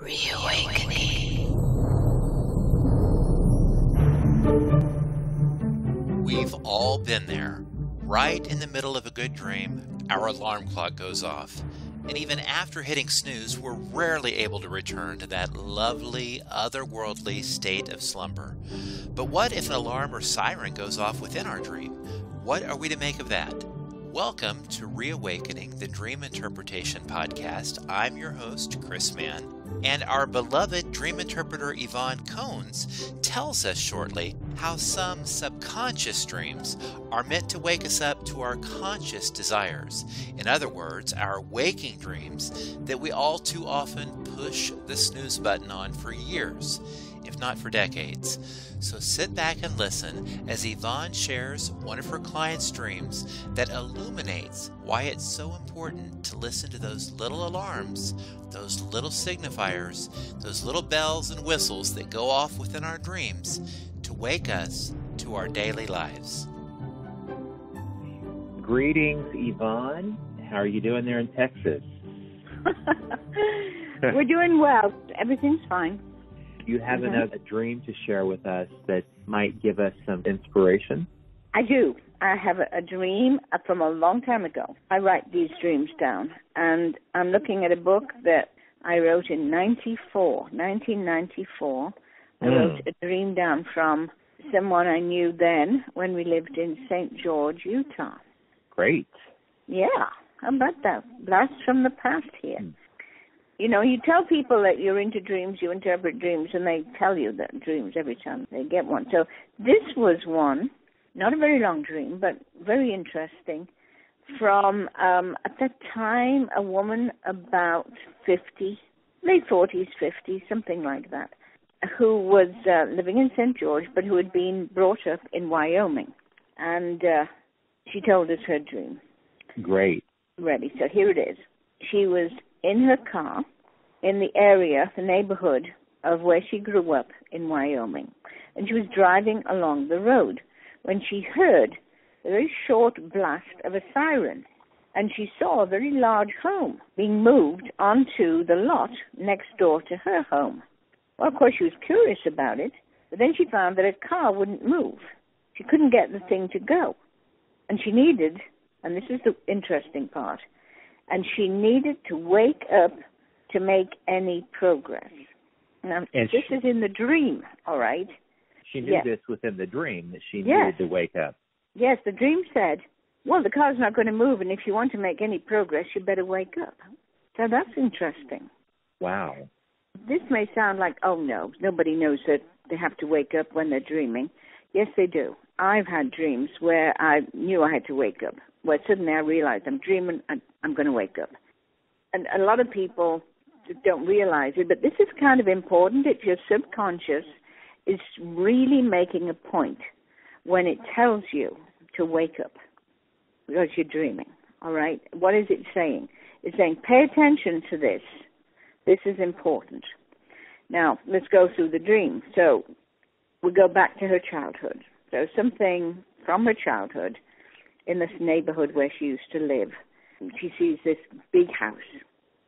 Reawakening. We've all been there. Right in the middle of a good dream, our alarm clock goes off. And even after hitting snooze, we're rarely able to return to that lovely, otherworldly state of slumber. But what if an alarm or siren goes off within our dream? What are we to make of that? Welcome to Reawakening, the Dream Interpretation Podcast. I'm your host, Chris Mann, and our beloved dream interpreter Yvonne Cones tells us shortly how some subconscious dreams are meant to wake us up to our conscious desires. In other words, our waking dreams that we all too often push the snooze button on for years, if not for decades. So sit back and listen as Yvonne shares one of her clients' dreams that illuminates why it's so important to listen to those little alarms, those little signifiers, those little bells and whistles that go off within our dreams to wake us to our daily lives. Greetings, Yvonne. How are you doing there in Texas? We're doing well. Everything's fine. Do you have a dream to share with us that might give us some inspiration? I do. I have a dream from a long time ago. I write these dreams down, and I'm looking at a book that I wrote in 1994. I wrote a dream down from someone I knew then when we lived in St. George, Utah. Great. Yeah. How about that? Blast from the past here. You know, you tell people that you're into dreams, you interpret dreams, and they tell you that dreams every time they get one. So this was one, not a very long dream, but very interesting, from, at that time, a woman about 50, late 40s, 50, something like that, who was living in St. George, but who had been brought up in Wyoming. And she told us her dream. Great. Ready. So here it is. She was in her car in the area, the neighborhood of where she grew up in Wyoming. And she was driving along the road when she heard a very short blast of a siren. And she saw a very large home being moved onto the lot next door to her home. Well, of course, she was curious about it, but then she found that her car wouldn't move. She couldn't get the thing to go. And she needed, and this is the interesting part, and she needed to wake up to make any progress. Now, this is in the dream, all right? She knew this within the dream, that she needed to wake up. Yes, the dream said, well, the car's not going to move, and if you want to make any progress, you better wake up. So that's interesting. Wow. This may sound like, oh, no, nobody knows that they have to wake up when they're dreaming. Yes, they do. I've had dreams where I knew I had to wake up, where suddenly I realized I'm dreaming and I'm going to wake up. And a lot of people don't realize it, but this is kind of important. If your subconscious is really making a point when it tells you to wake up because you're dreaming, all right? What is it saying? It's saying, pay attention to this. This is important. Now, let's go through the dream. So we go back to her childhood. So something from her childhood in this neighborhood where she used to live. She sees this big house.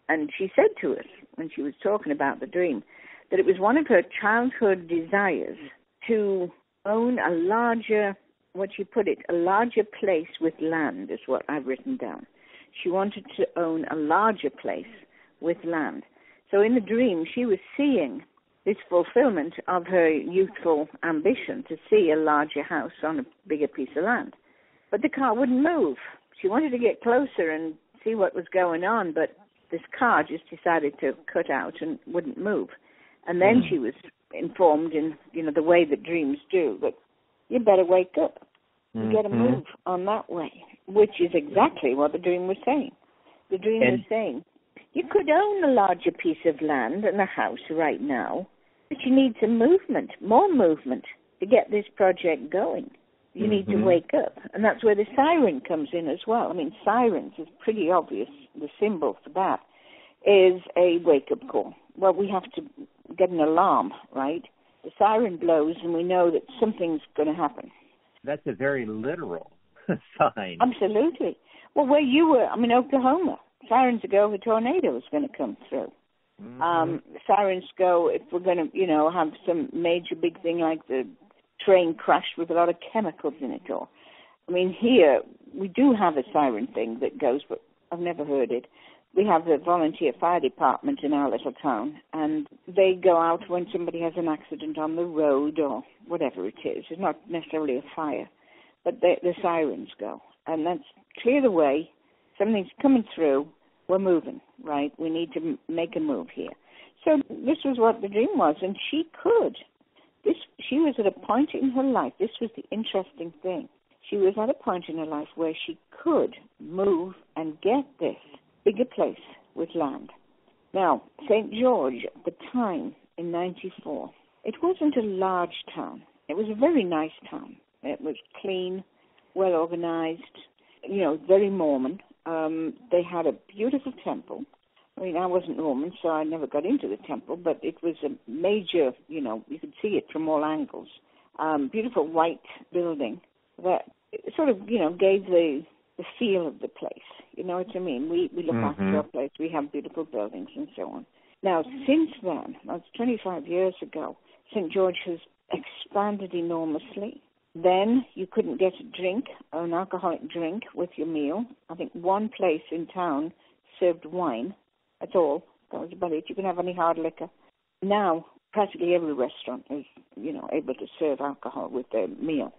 And she said to us, when she was talking about the dream, that it was one of her childhood desires to own a larger, what she put it, a larger place with land is what I've written down. She wanted to own a larger place with land. So in the dream, she was seeing this fulfillment of her youthful ambition to see a larger house on a bigger piece of land. But the car wouldn't move. She wanted to get closer and see what was going on, but this car just decided to cut out and wouldn't move. And then she was informed in, the way that dreams do, that you better wake up. You got to move on that way, which is exactly what the dream was saying. The dream was saying, you could own a larger piece of land and a house right now, but you need some movement, more movement, to get this project going. You need to wake up. And that's where the siren comes in as well. I mean, sirens is pretty obvious. The symbol for that is a wake-up call. Well, we have to get an alarm, right? The siren blows and we know that something's going to happen. That's a very literal sign. Absolutely. Well, where you were, Oklahoma, sirens ago, a tornado was going to come through. Sirens go if we're going to, have some major big thing like the train crashed with a lot of chemicals in it. Or, here we do have a siren thing that goes, but I've never heard it. We have the volunteer fire department in our little town, and they go out when somebody has an accident on the road or whatever it is. It's not necessarily a fire, but the sirens go. And that's clear the way. Something's coming through. We're moving, right? We need to make a move here. So this was what the dream was, and she could. She was at a point in her life. This was the interesting thing. She was at a point in her life where she could move and get this bigger place with land. Now, St. George, at the time, in 94, it wasn't a large town. It was a very nice town. It was clean, well organized, very Mormon. They had a beautiful temple. I wasn't Mormon, so I never got into the temple, but it was a major, you could see it from all angles. Beautiful white building that sort of, gave the feel of the place. You know what I mean? We look after our place. We have beautiful buildings and so on. Now, since then, that's 25 years ago, St. George has expanded enormously. Then you couldn't get a drink, an alcoholic drink with your meal. I think one place in town served wine. That's all. That was about it. You can have any hard liquor. Now, practically every restaurant is, able to serve alcohol with their meal.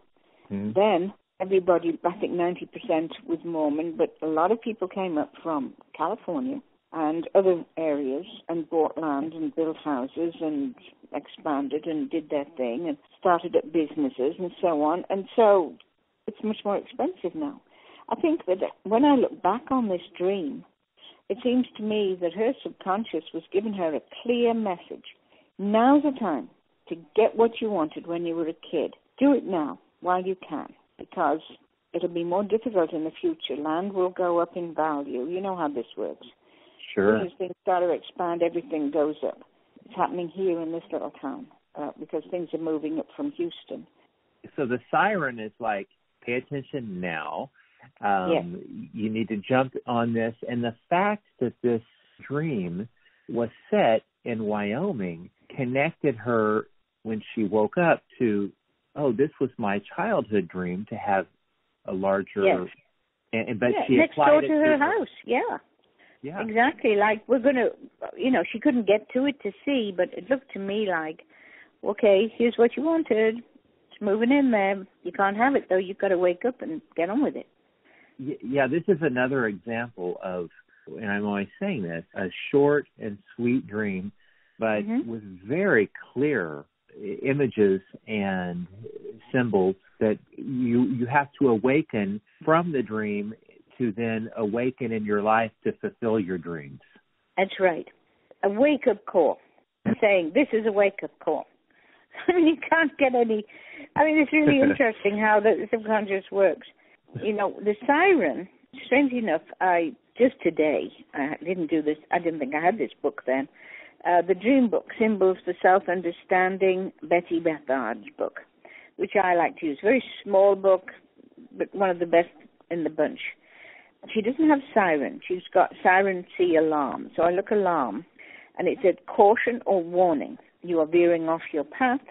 Then everybody, I think 90% was Mormon, but a lot of people came up from California and other areas and bought land and built houses and expanded and did their thing and started up businesses and so on. And so it's much more expensive now. I think that when I look back on this dream, it seems to me that her subconscious was giving her a clear message. Now's the time to get what you wanted when you were a kid. Do it now while you can, because it'll be more difficult in the future. Land will go up in value. You know how this works. Sure. As things start to expand, everything goes up. It's happening here in this little town because things are moving up from Houston. So the siren is like, pay attention now. Yes. You need to jump on this. And the fact that this dream was set in Wyoming connected her when she woke up to, this was my childhood dream to have a larger. Yes. But she next applied door it to her house. Yeah. Yeah. Exactly. Like we're going to, she couldn't get to it to see, but it looked to me like, okay, here's what you wanted. It's moving in there. You can't have it, though. You've got to wake up and get on with it. Yeah, this is another example of, and I'm always saying this, a short and sweet dream, but with very clear images and symbols that you have to awaken from the dream to then awaken in your life to fulfill your dreams. That's right. A wake-up call. Saying, this is a wake-up call. You can't get any... it's really interesting how the subconscious works. The siren, strangely enough, just today, I didn't do this, I didn't think I had this book then, the Dream Book, Symbols for Self-Understanding, Betty Bethard's book, which I like to use. Very small book, but one of the best in the bunch. She doesn't have siren. She's got siren C alarm. So I look alarm, and it said caution or warning. You are veering off your path,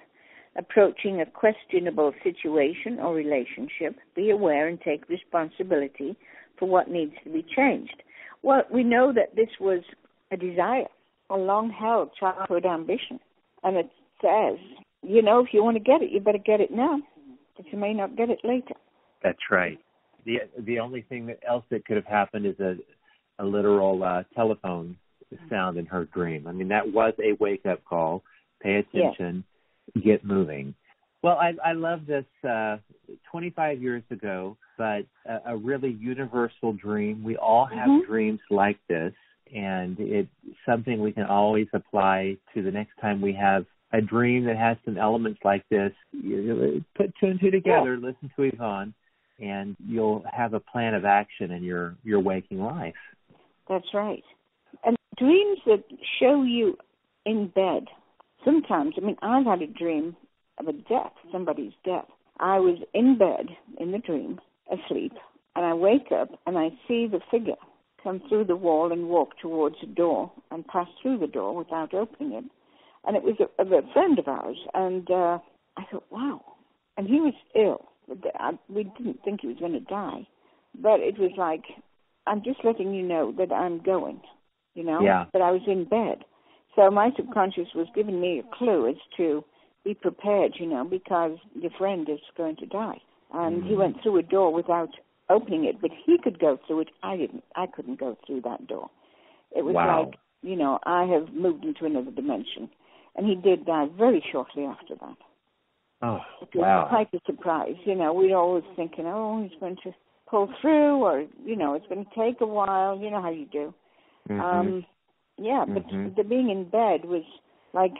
approaching a questionable situation or relationship. Be aware and take responsibility for what needs to be changed. Well, we know that this was a desire, a long-held childhood ambition. And it says, if you want to get it, you better get it now, but you may not get it later. That's right. The only thing else that could have happened is a literal telephone sound in her dream. That was a wake-up call. Pay attention. Yes. Get moving. Well, I love this 25 years ago, but a really universal dream. We all have dreams like this, and it's something we can always apply to the next time we have a dream that has some elements like this. You put two and two together, listen to Yvonne, and you'll have a plan of action in your waking life. That's right. And dreams that show you in bed. Sometimes, I've had a dream of a death, somebody's death. I was in bed in the dream, asleep, and I wake up and I see the figure come through the wall and walk towards the door and pass through the door without opening it. And it was a friend of ours, and I thought, wow. And he was ill. We didn't think he was going to die. But it was like, I'm just letting you know that I'm going, Yeah. But I was in bed. So my subconscious was giving me a clue as to be prepared, because your friend is going to die. And he went through a door without opening it, but he could go through it. I didn't. I couldn't go through that door. It was like, I have moved into another dimension. And he did die very shortly after that. Oh, it was quite a surprise. We're always thinking, he's going to pull through, or, it's going to take a while. You know how you do. But the being in bed was like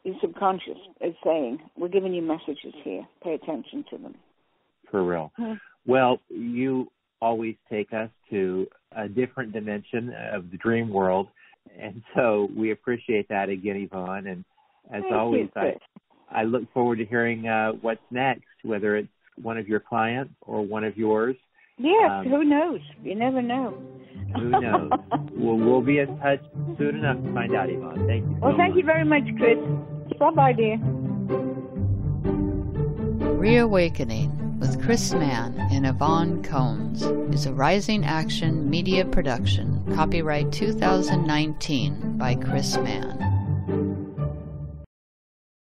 your subconscious is saying, we're giving you messages here. Pay attention to them. For real. Well, you always take us to a different dimension of the dream world, and so we appreciate that again, Yvonne. And as always, I look forward to hearing what's next, whether it's one of your clients or one of yours. Yes, who knows? You never know. Who knows? We'll be in touch soon enough to find out, Yvonne. Thank you so much. Thank you very much, Chris. Bye-bye, dear. Reawakening with Chris Mann and Yvonne Cones is a Rising Action media production. Copyright 2019 by Chris Mann.